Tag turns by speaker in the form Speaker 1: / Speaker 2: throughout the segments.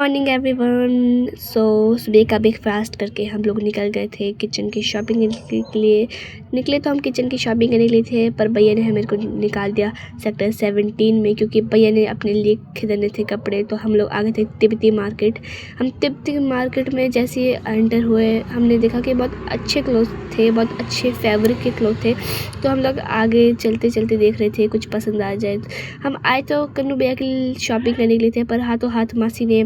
Speaker 1: Morning everyone. सुबह का breakfast करके हम लोग निकल गए थे किचन की शॉपिंग के लिए। निकले तो हम किचन की शॉपिंग करने के लिए थे, पर भैया ने मेरे को निकाल दिया सेक्टर 17 में, क्योंकि भैया ने अपने लिए खरीदने थे कपड़े। तो हम लोग आ गए थे तिब्बती मार्केट। हम तिब्बती मार्केट में जैसे ही एंटर हुए, हमने देखा कि बहुत अच्छे क्लोथ थे, बहुत अच्छे फैब्रिक के क्लोथ थे। तो हम लोग आगे चलते चलते देख रहे थे कुछ पसंद आ जाए। हम आए तो कन्नू भैया की शॉपिंग करने के लिए थे, पर हाथों हाथ मासी ने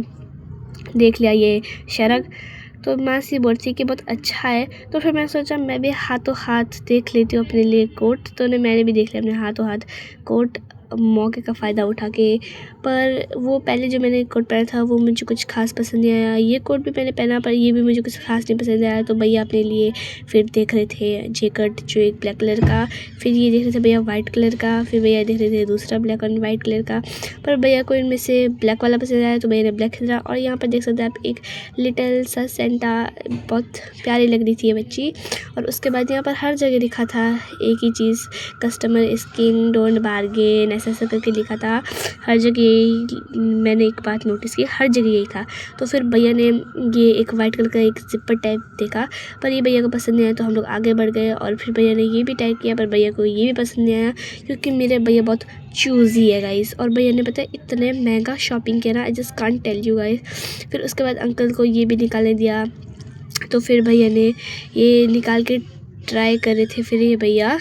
Speaker 1: देख लिया ये शरग। तो मासी बोलती थी कि बहुत अच्छा है। तो फिर मैंने सोचा मैं भी हाथों हाथ देख लेती हूँ अपने लिए कोट। तो मैंने भी देख लिया अपने हाथों हाथ कोट, मौके का फ़ायदा उठा के। पर वो पहले जो मैंने कोट पहना था वो मुझे कुछ खास पसंद नहीं आया। ये कोट भी मैंने पहना, पर ये भी मुझे कुछ खास नहीं पसंद आया। तो भैया अपने लिए फिर देख रहे थे जैकेट, जो एक ब्लैक कलर का, फिर ये देख रहे थे भैया वाइट कलर का, फिर भैया देख रहे थे दूसरा ब्लैक एंड वाइट कलर का। पर भैया को इनमें से ब्लैक वाला पसंद आया, तो भैया ने ब्लैक खरीदा। और यहाँ पर देख सकते हैं आप एक लिटिल सा सेंटा, बहुत प्यारी लग रही थी ये बच्ची। और उसके बाद यहाँ पर हर जगह लिखा था एक ही चीज़, कस्टमर स्किन डोंट बार्गेन, ऐसा करके लिखा था हर जगह। यही मैंने एक बात नोटिस की, हर जगह यही था। तो फिर भैया ने ये एक वाइट कलर का एक जिपर टाइप देखा, पर ये भैया को पसंद नहीं आया। तो हम लोग आगे बढ़ गए और फिर भैया ने ये भी ट्राई किया, पर भैया को ये भी पसंद नहीं आया, क्योंकि मेरे भैया बहुत चूज़ी है गाइस। और भैया ने पता है इतने महंगा शॉपिंग किया ना, I just can't tell you guys. फिर उसके बाद अंकल को ये भी निकालने दिया। तो फिर भैया ने ये निकाल के ट्राई कर रहे थे। फिर ये भैया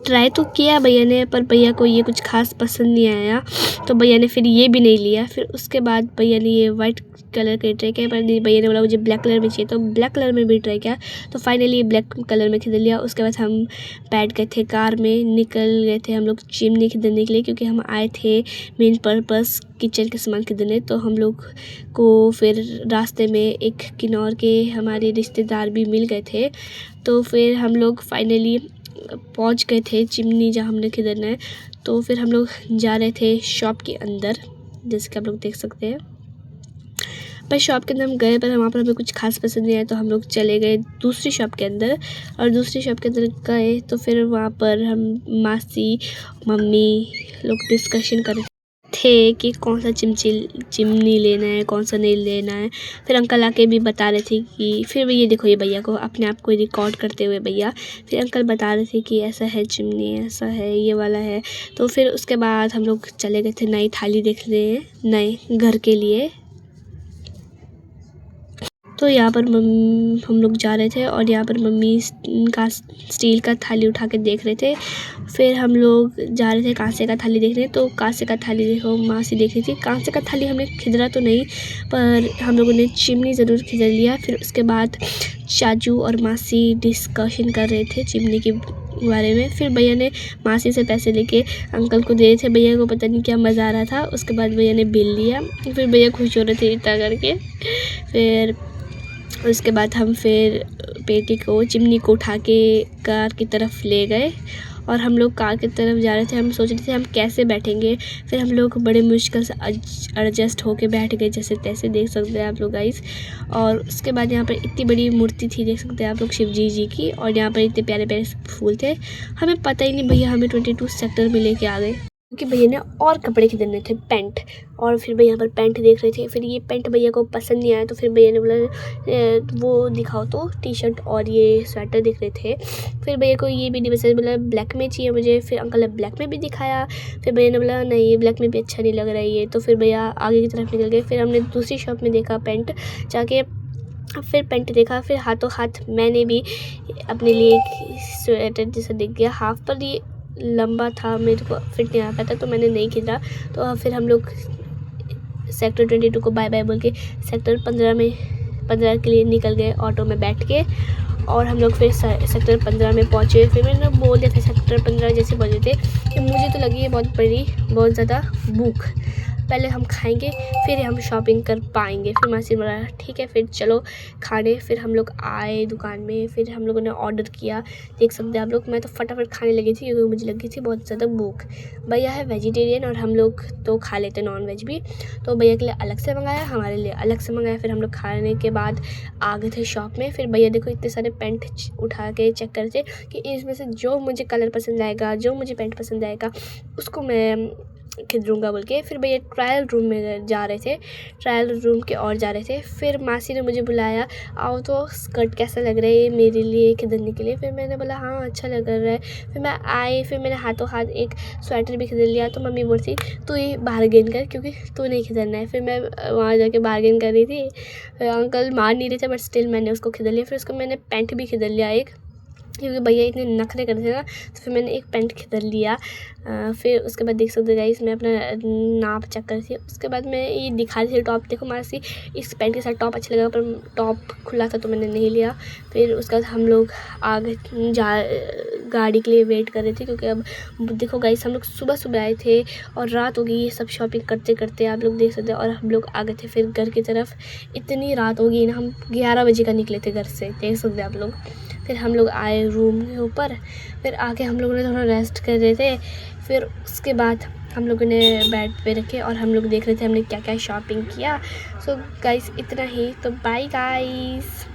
Speaker 1: ट्राई तो किया भैया ने, पर भैया को ये कुछ खास पसंद नहीं आया। तो भैया ने फिर ये भी नहीं लिया। फिर उसके बाद भैया ने ये वाइट कलर का ट्राई किया, पर भैया ने बोला मुझे ब्लैक कलर में चाहिए, तो ब्लैक कलर में भी ट्राई किया। तो फाइनली ब्लैक कलर में खरीद लिया। उसके बाद हम बैठ गए थे कार में, निकल गए थे हम लोग चिमनी खरीदने के लिए, क्योंकि हम आए थे मेन पर्पस किचन के सामान खरीदने। तो हम लोग को फिर रास्ते में एक किन्नौर के हमारे रिश्तेदार भी मिल गए थे। तो फिर हम लोग फाइनली पहुंच गए थे चिमनी जहाँ हमने खरीदना है। तो फिर हम लोग जा रहे थे शॉप के अंदर, जैसे कि आप लोग देख सकते हैं। पर शॉप के अंदर हम गए, पर वहाँ पर हमें कुछ खास पसंद नहीं आया। तो हम लोग चले गए दूसरी शॉप के अंदर। और दूसरी शॉप के अंदर गए तो फिर वहाँ पर हम मासी मम्मी लोग डिस्कशन कर रहे थे कि कौन सा चिमनी लेना है, कौन सा नहीं लेना है। फिर अंकल आके भी बता रहे थे कि, फिर ये देखो ये भैया को अपने आप को रिकॉर्ड करते हुए भैया, फिर अंकल बता रहे थे कि ऐसा है चिमनी, ऐसा है, ये वाला है। तो फिर उसके बाद हम लोग चले गए थे नई थाली देखने नए घर के लिए। तो यहाँ पर हम लोग जा रहे थे और यहाँ पर मम्मी का स्टील का थाली उठा के देख रहे थे। फिर हम लोग जा रहे थे कांसे का थाली देखने। तो कांसे का थाली देखो मासी देख रही थी। कांसे का थाली हमने खरीदा तो नहीं, पर हम लोगों ने चिमनी ज़रूर खरीद लिया। फिर उसके बाद चाचू और मासी डिस्कशन कर रहे थे चिमनी के बारे में। फिर भैया ने मासी से पैसे लेके अंकल को दे रहे थे। भैया को पता नहीं क्या मज़ा आ रहा था। उसके बाद भैया ने बिल लिया। फिर भैया खुश हो रहे थे इतना करके। फिर उसके बाद हम फिर पेटी को, चिमनी को उठा के कार की तरफ ले गए। और हम लोग कार की तरफ जा रहे थे। हम सोच रहे थे हम कैसे बैठेंगे। फिर हम लोग बड़े मुश्किल से एडजस्ट होके बैठ गए, जैसे तैसे, देख सकते हैं आप लोग गाइस। और उसके बाद यहाँ पर इतनी बड़ी मूर्ति थी, देख सकते हैं आप लोग, शिव जी की। और यहाँ पर इतने प्यारे प्यारे फूल थे। हमें पता ही नहीं, भैया हमें 22 सेक्टर में लेके आ गए, क्योंकि भैया ने और कपड़े खरीदने थे, पैंट। और फिर भैया यहाँ पर पैंट देख रहे थे। फिर ये पैंट भैया को पसंद नहीं आया। तो फिर भैया ने बोला वो दिखाओ, तो टी शर्ट और ये स्वेटर देख रहे थे। फिर भैया को ये भी नहीं पसंद, बोला ब्लैक में चाहिए मुझे। फिर अंकल ने ब्लैक में भी दिखाया। फिर भैया ने बोला नहीं, ये ब्लैक में भी अच्छा नहीं लग रहा है ये। तो फिर भैया आगे की तरफ निकल गए। फिर हमने दूसरी शॉप में देखा पैंट जाके, फिर पैंट देखा। फिर हाथों हाथ मैंने भी अपने लिए स्वेटर जैसा दिख गया हाफ, पर ये लंबा था, मेरे को फिट नहीं आ पाता, तो मैंने नहीं खरीदा। तो फिर हम लोग सेक्टर 22 को बाय बाय बोल के सेक्टर 15 के लिए निकल गए ऑटो में बैठ के। और हम लोग फिर सेक्टर 15 में पहुँचे। फिर मैंने बोल दिया था सेक्टर 15 जैसे पहुँचे थे कि मुझे तो लगी है बहुत ज़्यादा भूख, पहले हम खाएंगे फिर हम शॉपिंग कर पाएंगे। फिर मासी बोला ठीक है फिर चलो खाने। फिर हम लोग आए दुकान में। फिर हम लोगों ने ऑर्डर किया, देख सकते हैं आप लोग। मैं तो फटाफट खाने लगी थी, क्योंकि मुझे लगी थी बहुत ज़्यादा भूख। भैया है वेजिटेरियन और हम लोग तो खा लेते नॉन वेज भी। तो भैया के लिए अलग से मंगाया, हमारे लिए अलग से मंगाया। फिर हम लोग खाने के बाद आ गए थे शॉप में। फिर भैया देखो इतने सारे पैंट उठा के चेक करते कि इसमें से जो मुझे कलर पसंद आएगा, जो मुझे पैंट पसंद आएगा, उसको मैं खरीदूँगा बोल के। फिर भैया ट्रायल रूम में जा रहे थे, ट्रायल रूम के और जा रहे थे। फिर मासी ने मुझे बुलाया, आओ तो स्कर्ट कैसा लग रहा है मेरे लिए खरीदने के लिए। फिर मैंने बोला हाँ अच्छा लग रहा है। फिर मैं आई, फिर मैंने हाथों हाथ एक स्वेटर भी खरीद लिया। तो मम्मी बोलती तू ही बार्गेन कर क्योंकि तू नहीं खरीदना है। फिर मैं वहाँ जाके बार्गेन कर रही थी, अंकल मान नहीं रहे थे बट स्टिल मैंने उसको खरीद लिया। फिर उसको मैंने पैंट भी खरीद लिया एक, क्योंकि भैया इतने नखरे करते थे ना, तो फिर मैंने एक पैंट खरीद लिया। फिर उसके बाद देख सकते हो गाइस मैं अपना नाप चेक कर थी। उसके बाद मैं ये दिखा रही थी टॉप, देखो मासी इस पैंट के साथ टॉप अच्छा लगा, पर टॉप खुला था तो मैंने नहीं लिया। फिर उसके बाद हम लोग आगे गाड़ी के लिए वेट कर रहे थे, क्योंकि अब देखो गाइस हम लोग सुबह सुबह आए थे और रात हो गई ये सब शॉपिंग करते करते, आप लोग देख सकते हैं। और हम लोग आ गए थे फिर घर की तरफ, इतनी रात हो गई ना, हम 11 बजे का निकले थे घर से, देख सकते हैं आप लोग। फिर हम लोग आए रूम के ऊपर, फिर आके हम लोगों ने थोड़ा रेस्ट कर रहे थे। फिर उसके बाद हम लोगों ने बेड पे रखे और हम लोग देख रहे थे हमने क्या क्या शॉपिंग किया। सो गाइस इतना ही, तो बाय गाइस।